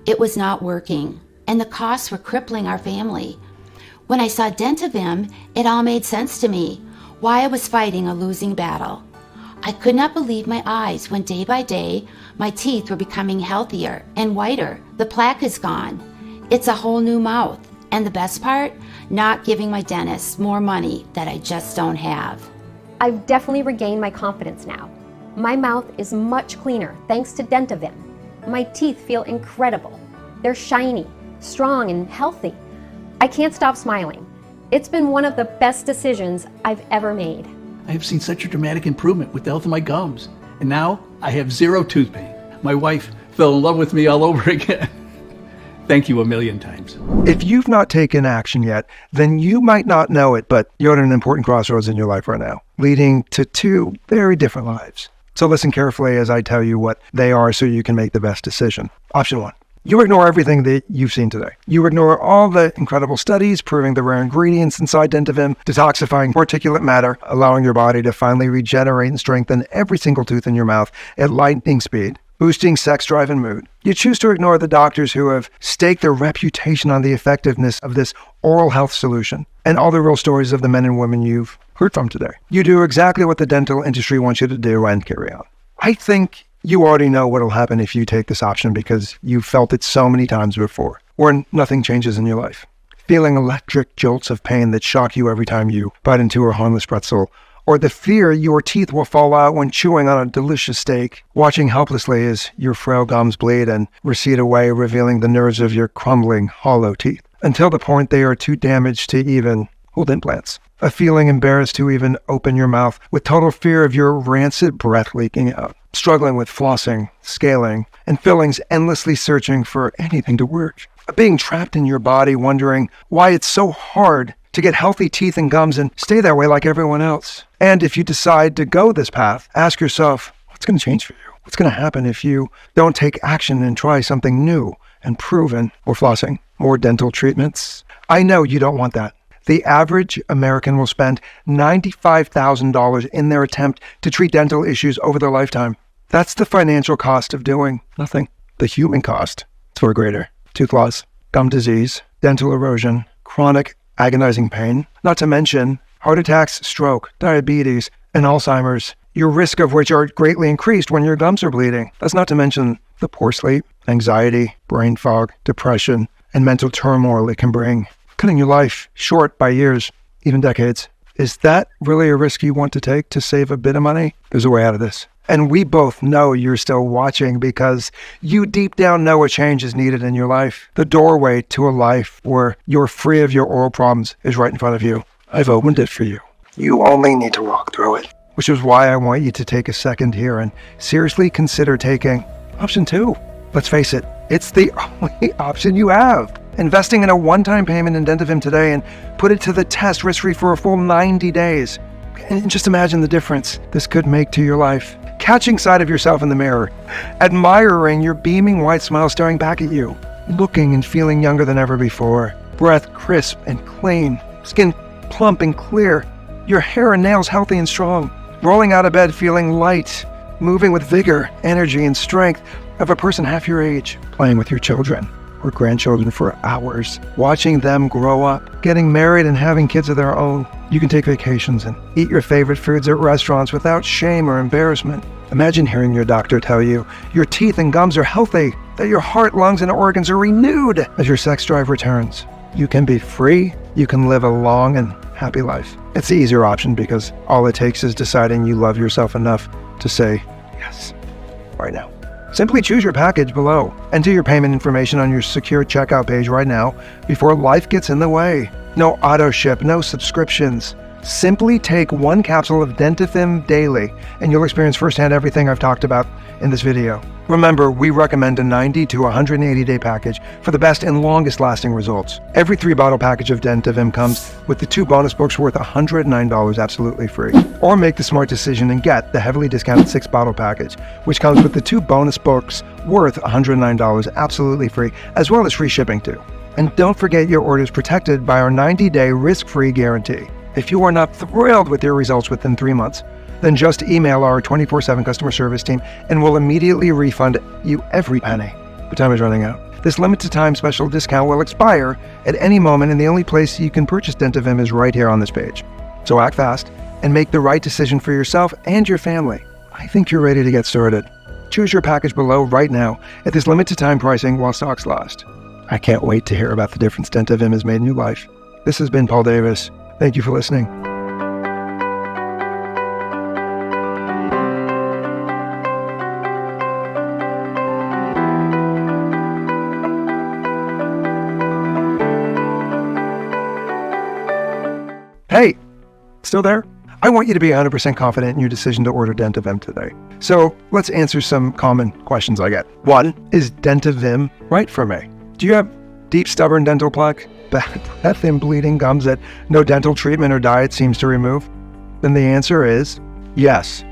It was not working, and the costs were crippling our family. When I saw Dentavim, it all made sense to me, why I was fighting a losing battle. I could not believe my eyes when day by day, my teeth were becoming healthier and whiter. The plaque is gone. It's a whole new mouth. And the best part, not giving my dentist more money that I just don't have. I've definitely regained my confidence now. My mouth is much cleaner thanks to Dentavim. My teeth feel incredible. They're shiny, strong, and healthy. I can't stop smiling. It's been one of the best decisions I've ever made. I have seen such a dramatic improvement with the health of my gums. And now I have 0 tooth pain. My wife fell in love with me all over again. Thank you a million times. If you've not taken action yet, then you might not know it, but you're at an important crossroads in your life right now, leading to 2 very different lives. So listen carefully as I tell you what they are so you can make the best decision. Option 1. You ignore everything that you've seen today. You ignore all the incredible studies proving the rare ingredients inside Dentavim, detoxifying particulate matter, allowing your body to finally regenerate and strengthen every single tooth in your mouth at lightning speed, boosting sex drive and mood. You choose to ignore the doctors who have staked their reputation on the effectiveness of this oral health solution and all the real stories of the men and women you've heard from today. You do exactly what the dental industry wants you to do and carry on. I think you already know what'll happen if you take this option because you've felt it so many times before, where nothing changes in your life. Feeling electric jolts of pain that shock you every time you bite into a harmless pretzel, or the fear your teeth will fall out when chewing on a delicious steak, watching helplessly as your frail gums bleed and recede away, revealing the nerves of your crumbling, hollow teeth, until the point they are too damaged to even hold implants. A feeling embarrassed to even open your mouth, with total fear of your rancid breath leaking out, struggling with flossing, scaling, and fillings, endlessly searching for anything to work. Being trapped in your body, wondering why it's so hard to get healthy teeth and gums and stay that way like everyone else. And if you decide to go this path, ask yourself, what's going to change for you? What's going to happen if you don't take action and try something new and proven? More flossing, more dental treatments. I know you don't want that. The average American will spend $95,000 in their attempt to treat dental issues over their lifetime. That's the financial cost of doing nothing. The human cost is far greater. Tooth loss, gum disease, dental erosion, chronic agonizing pain, not to mention heart attacks, stroke, diabetes, and Alzheimer's, your risk of which are greatly increased when your gums are bleeding. That's not to mention the poor sleep, anxiety, brain fog, depression, and mental turmoil it can bring, cutting your life short by years, even decades. Is that really a risk you want to take to save a bit of money? There's a way out of this. And we both know you're still watching because you deep down know a change is needed in your life. The doorway to a life where you're free of your oral problems is right in front of you. I've opened it for you. You only need to walk through it. Which is why I want you to take a second here and seriously consider taking option 2. Let's face it, it's the only option you have. Investing in a one-time payment in Dentavim today and put it to the test risk-free for a full 90 days. And just imagine the difference this could make to your life. Catching sight of yourself in the mirror, admiring your beaming white smile staring back at you, looking and feeling younger than ever before, breath crisp and clean, skin plump and clear, your hair and nails healthy and strong, rolling out of bed feeling light, moving with vigor, energy, and strength of a person half your age, playing with your children or grandchildren for hours, watching them grow up, getting married and having kids of their own. You can take vacations and eat your favorite foods at restaurants without shame or embarrassment. Imagine hearing your doctor tell you your teeth and gums are healthy, that your heart, lungs, and organs are renewed as your sex drive returns. You can be free. You can live a long and happy life. It's the easier option because all it takes is deciding you love yourself enough to say yes right now. Simply choose your package below. Enter your payment information on your secure checkout page right now before life gets in the way. No auto ship, no subscriptions. Simply take one capsule of Dentavim daily and you'll experience firsthand everything I've talked about in this video. Remember, we recommend a 90 to 180 day package for the best and longest lasting results. Every 3-bottle package of Dentavim comes with the 2 bonus books worth $109 absolutely free. Or make the smart decision and get the heavily discounted 6-bottle package, which comes with the 2 bonus books worth $109 absolutely free, as well as free shipping too. And don't forget your order is protected by our 90-day risk-free guarantee. If you are not thrilled with your results within 3 months, then just email our 24/7 customer service team and we'll immediately refund you every penny. But time is running out. This limited time special discount will expire at any moment and the only place you can purchase Dentavim is right here on this page. So act fast and make the right decision for yourself and your family. I think you're ready to get started. Choose your package below right now at this limited time pricing while stocks last. I can't wait to hear about the difference Dentavim has made in your life. This has been Paul Davis. Thank you for listening. Hey, still there? I want you to be 100% confident in your decision to order Dentavim today. So let's answer some common questions I get. 1, is Dentavim right for me? Do you have deep, stubborn dental plaque, bad breath and bleeding gums that no dental treatment or diet seems to remove? Then the answer is yes.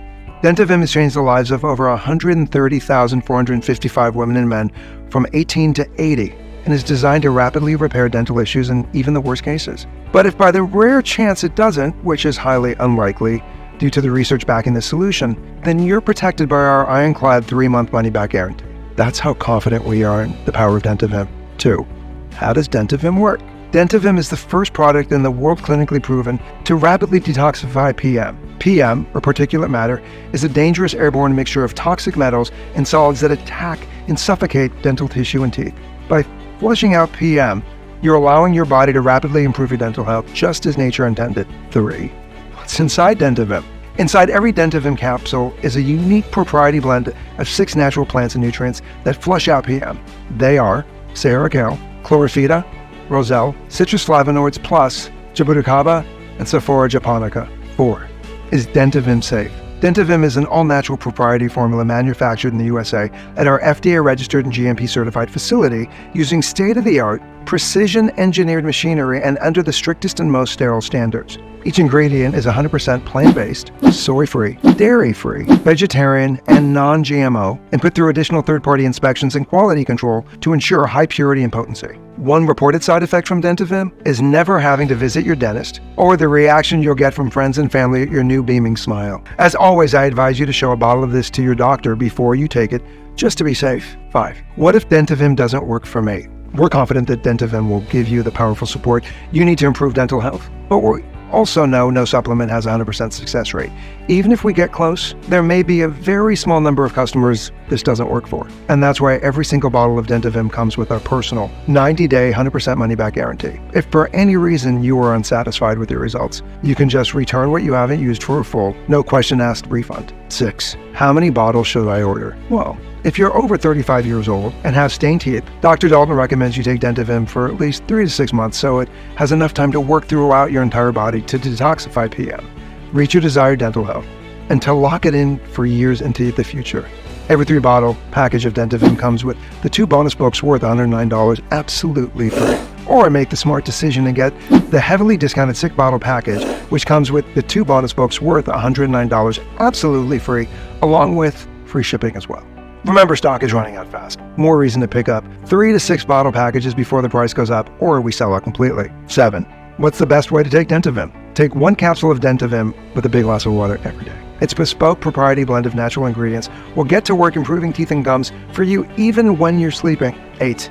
Dentavim has changed the lives of over 130,455 women and men from 18 to 80 and is designed to rapidly repair dental issues in even the worst cases. But if by the rare chance it doesn't, which is highly unlikely due to the research backing the solution, then you're protected by our ironclad 3-month money-back guarantee. That's how confident we are in the power of Dentavim. 2, how does Dentavim work? Dentavim is the first product in the world clinically proven to rapidly detoxify PM. PM, or particulate matter, is a dangerous airborne mixture of toxic metals and solids that attack and suffocate dental tissue and teeth. By flushing out PM, you're allowing your body to rapidly improve your dental health just as nature intended. 3. What's inside Dentavim? Inside every Dentavim capsule is a unique proprietary blend of 6 natural plants and nutrients that flush out PM. They are Sahara kale, chlorophyta, roselle, citrus flavonoids plus jabuticaba, and Sophora japonica. 4. Is Dentavim safe? Dentavim is an all-natural proprietary formula manufactured in the USA at our FDA-registered and GMP-certified facility using state-of-the-art, precision-engineered machinery and under the strictest and most sterile standards. Each ingredient is 100% plant-based, soy-free, dairy-free, vegetarian, and non-GMO, and put through additional third-party inspections and quality control to ensure high purity and potency. One reported side effect from Dentavim is never having to visit your dentist, or the reaction you'll get from friends and family at your new beaming smile. As always, I advise you to show a bottle of this to your doctor before you take it, just to be safe. 5. What if Dentavim doesn't work for me? We're confident that Dentavim will give you the powerful support you need to improve dental health, but we also know no supplement has a 100% success rate. Even if we get close, there may be a very small number of customers this doesn't work for. And that's why every single bottle of Dentavim comes with our personal 90-day 100% money-back guarantee. If for any reason you are unsatisfied with your results, you can just return what you haven't used for a full, no question asked refund. 6. How many bottles should I order? Well, if you're over 35 years old and have stained teeth, Dr. Dalton recommends you take Dentavim for at least 3 to 6 months so it has enough time to work throughout your entire body to detoxify PM, reach your desired dental health, and to lock it in for years into the future. Every 3-bottle package of Dentavim comes with the 2 bonus books worth $109 absolutely free. Or make the smart decision and get the heavily discounted 6-bottle package, which comes with the 2 bonus books worth $109 absolutely free, along with free shipping as well. Remember, stock is running out fast. More reason to pick up 3 to 6 bottle packages before the price goes up, or we sell out completely. 7. What's the best way to take Dentavim? Take 1 capsule of Dentavim with a big glass of water every day. Its bespoke proprietary blend of natural ingredients will get to work improving teeth and gums for you even when you're sleeping. 8.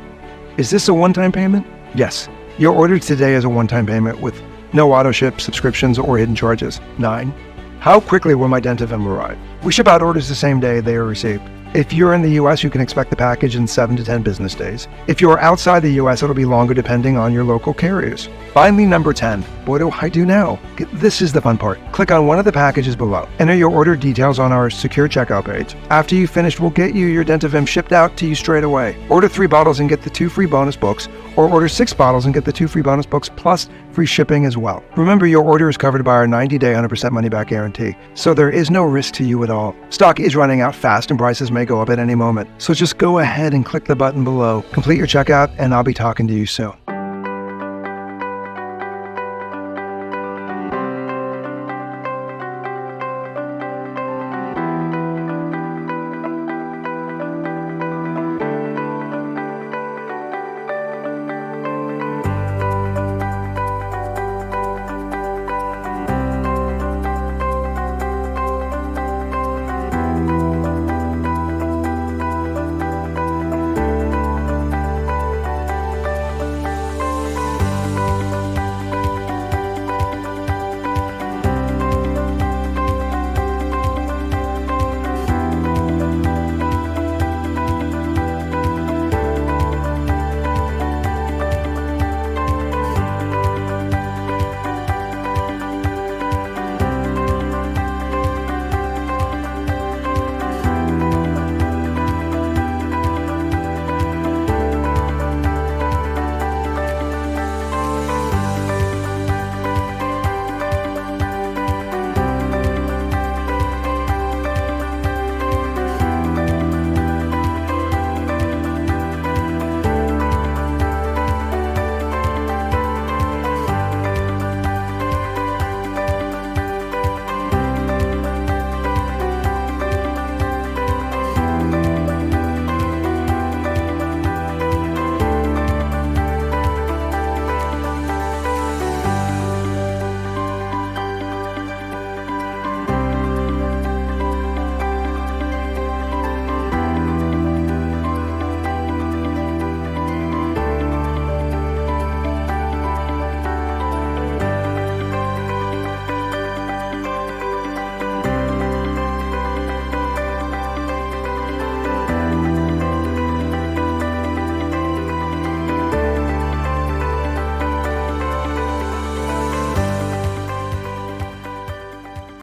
Is this a one-time payment? Yes. Your order today is a one-time payment with no auto ship, subscriptions, or hidden charges. 9. How quickly will my Dentavim arrive? We ship out orders the same day they are received. If you're in the US, you can expect the package in 7 to 10 business days. If you're outside the US, it'll be longer depending on your local carriers. Finally, number 10. What do I do now? This is the fun part. Click on one of the packages below. Enter your order details on our secure checkout page. After you've finished, we'll get you your Dentavim shipped out to you straight away. Order 3 bottles and get the 2 free bonus books, or order 6 bottles and get the 2 free bonus books plus free shipping as well. Remember, your order is covered by our 90-day 100% money-back guarantee, so there is no risk to you at all. Stock is running out fast and prices may go up at any moment, so just go ahead and click the button below. Complete your checkout and I'll be talking to you soon.